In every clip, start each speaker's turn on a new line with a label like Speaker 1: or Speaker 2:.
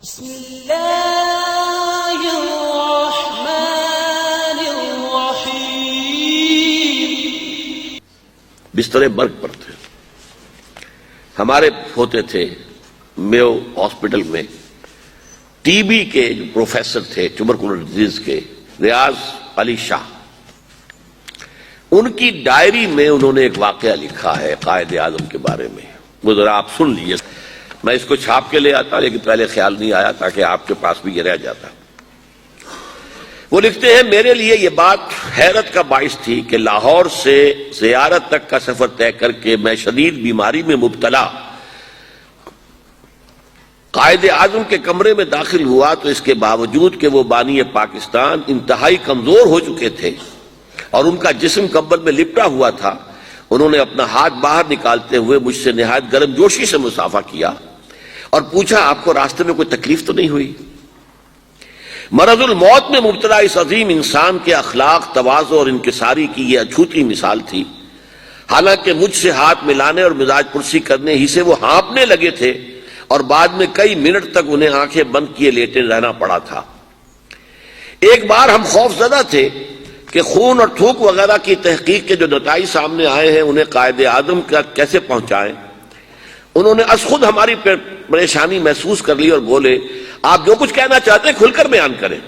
Speaker 1: بسم اللہ الرحمن الرحیم۔
Speaker 2: بستر مرگ پر تھے، ہمارے ہوتے تھے میو ہاسپٹل میں ٹی بی کے جو پروفیسر تھے ٹیوبرکلوز ڈیزیز کے، ریاض علی شاہ، ان کی ڈائری میں انہوں نے ایک واقعہ لکھا ہے قائد اعظم کے بارے میں، وہ ذرا آپ سن لیجیے۔ میں اس کو چھاپ کے لے آتا لیکن پہلے خیال نہیں آیا تاکہ آپ کے پاس بھی یہ رہ جاتا۔ وہ لکھتے ہیں، میرے لیے یہ بات حیرت کا باعث تھی کہ لاہور سے زیارت تک کا سفر طے کر کے میں شدید بیماری میں مبتلا قائد اعظم کے کمرے میں داخل ہوا تو اس کے باوجود کہ وہ بانی پاکستان انتہائی کمزور ہو چکے تھے اور ان کا جسم کمبل میں لپٹا ہوا تھا، انہوں نے اپنا ہاتھ باہر نکالتے ہوئے مجھ سے نہایت گرم جوشی سے مصافحہ کیا اور پوچھا، آپ کو راستے میں کوئی تکلیف تو نہیں ہوئی؟ مرض الموت میں مبتلا اس عظیم انسان کے اخلاق، تواضع اور انکساری کی یہ اچھوتی مثال تھی۔ حالانکہ مجھ سے ہاتھ ملانے اور مزاج پرسی کرنے ہی سے وہ ہانپنے لگے تھے اور بعد میں کئی منٹ تک انہیں آنکھیں بند کیے لیٹے رہنا پڑا تھا۔ ایک بار ہم خوف زدہ تھے کہ خون اور تھوک وغیرہ کی تحقیق کے جو نتائج سامنے آئے ہیں انہیں قائد اعظم کا کیسے پہنچائیں۔ انہوں نے از خود ہماری پریشانی محسوس کر لی اور بولے، آپ جو کچھ کہنا چاہتے ہیں کھل کر بیان کریں،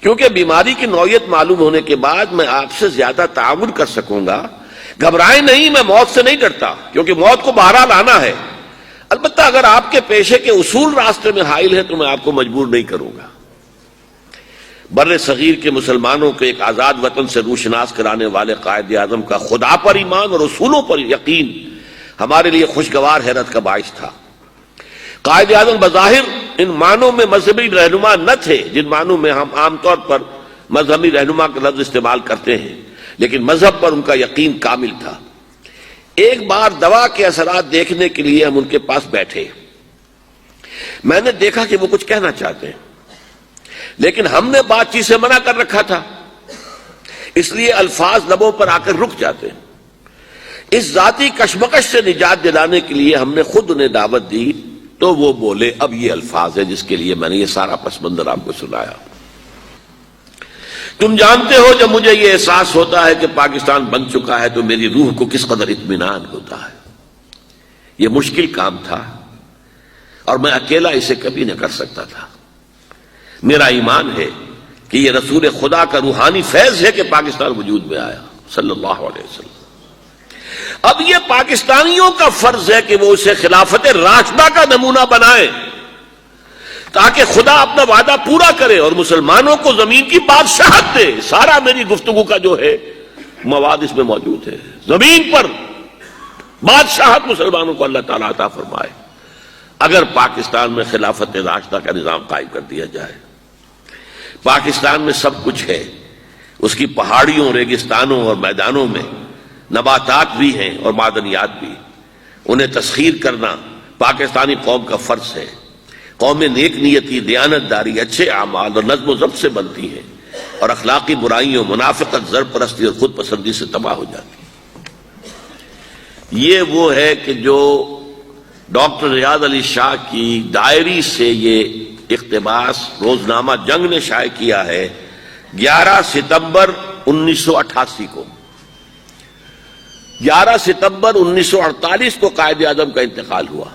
Speaker 2: کیونکہ بیماری کی نوعیت معلوم ہونے کے بعد میں آپ سے زیادہ تعاون کر سکوں گا۔ گھبرائیں نہیں، میں موت سے نہیں ڈرتا کیونکہ موت کو بہرحال آنا ہے، البتہ اگر آپ کے پیشے کے اصول راستے میں حائل ہے تو میں آپ کو مجبور نہیں کروں گا۔ بر صغیر کے مسلمانوں کے ایک آزاد وطن سے روشناس کرانے والے قائد اعظم کا خدا پر ایمان اور اصولوں پر یقین ہمارے لیے خوشگوار حیرت کا باعث تھا۔ قائد اعظم بظاہر ان معنوں میں مذہبی رہنما نہ تھے جن معنوں میں ہم عام طور پر مذہبی رہنما کا لفظ استعمال کرتے ہیں، لیکن مذہب پر ان کا یقین کامل تھا۔ ایک بار دوا کے اثرات دیکھنے کے لیے ہم ان کے پاس بیٹھے، میں نے دیکھا کہ وہ کچھ کہنا چاہتے ہیں لیکن ہم نے بات چیت سے منع کر رکھا تھا، اس لیے الفاظ لبوں پر آ کر رک جاتے ہیں۔ اس ذاتی کشمکش سے نجات دلانے کے لیے ہم نے خود انہیں دعوت دی تو وہ بولے، اب یہ الفاظ ہے جس کے لیے میں نے یہ سارا پس منظر آپ کو سنایا۔ تم جانتے ہو جب مجھے یہ احساس ہوتا ہے کہ پاکستان بن چکا ہے تو میری روح کو کس قدر اطمینان ہوتا ہے۔ یہ مشکل کام تھا اور میں اکیلا اسے کبھی نہ کر سکتا تھا۔ میرا ایمان ہے کہ یہ رسول خدا کا روحانی فیض ہے کہ پاکستان وجود میں آیا صلی اللہ علیہ وسلم۔ اب یہ پاکستانیوں کا فرض ہے کہ وہ اسے خلافت راشدہ کا نمونہ بنائیں تاکہ خدا اپنا وعدہ پورا کرے اور مسلمانوں کو زمین کی بادشاہت دے۔ سارا میری گفتگو کا جو ہے مواد اس میں موجود ہے، زمین پر بادشاہت مسلمانوں کو اللہ تعالیٰ عطا فرمائے اگر پاکستان میں خلافت راشدہ کا نظام قائم کر دیا جائے۔ پاکستان میں سب کچھ ہے، اس کی پہاڑیوں، ریگستانوں اور میدانوں میں نباتات بھی ہیں اور معدنیات بھی، انہیں تسخیر کرنا پاکستانی قوم کا فرض ہے۔ قومیں نیک نیتی، دیانتداری، اچھے اعمال اور نظم و ضبط سے بنتی ہیں اور اخلاقی برائیوں، منافقت، زر پرستی اور خود پسندی سے تباہ ہو جاتی ہیں۔ یہ وہ ہے کہ جو ڈاکٹر ریاض علی شاہ کی ڈائری سے یہ اقتباس روزنامہ جنگ نے شائع کیا ہے 11 ستمبر 1988 کو۔ 11 ستمبر 1948 کو قائد اعظم کا انتقال ہوا،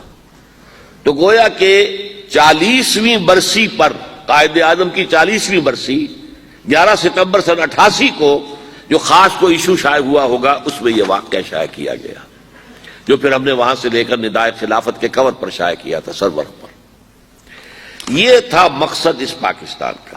Speaker 2: تو گویا کہ 40ویں برسی پر، قائد اعظم کی 40ویں برسی 11 ستمبر سن 88 کو جو خاص کو ایشو شائع ہوا ہوگا اس میں یہ واقعہ شائع کیا گیا، جو پھر ہم نے وہاں سے لے کر ندائے خلافت کے کور پر شائع کیا تھا، سرور پر۔ یہ تھا مقصد اس پاکستان کا۔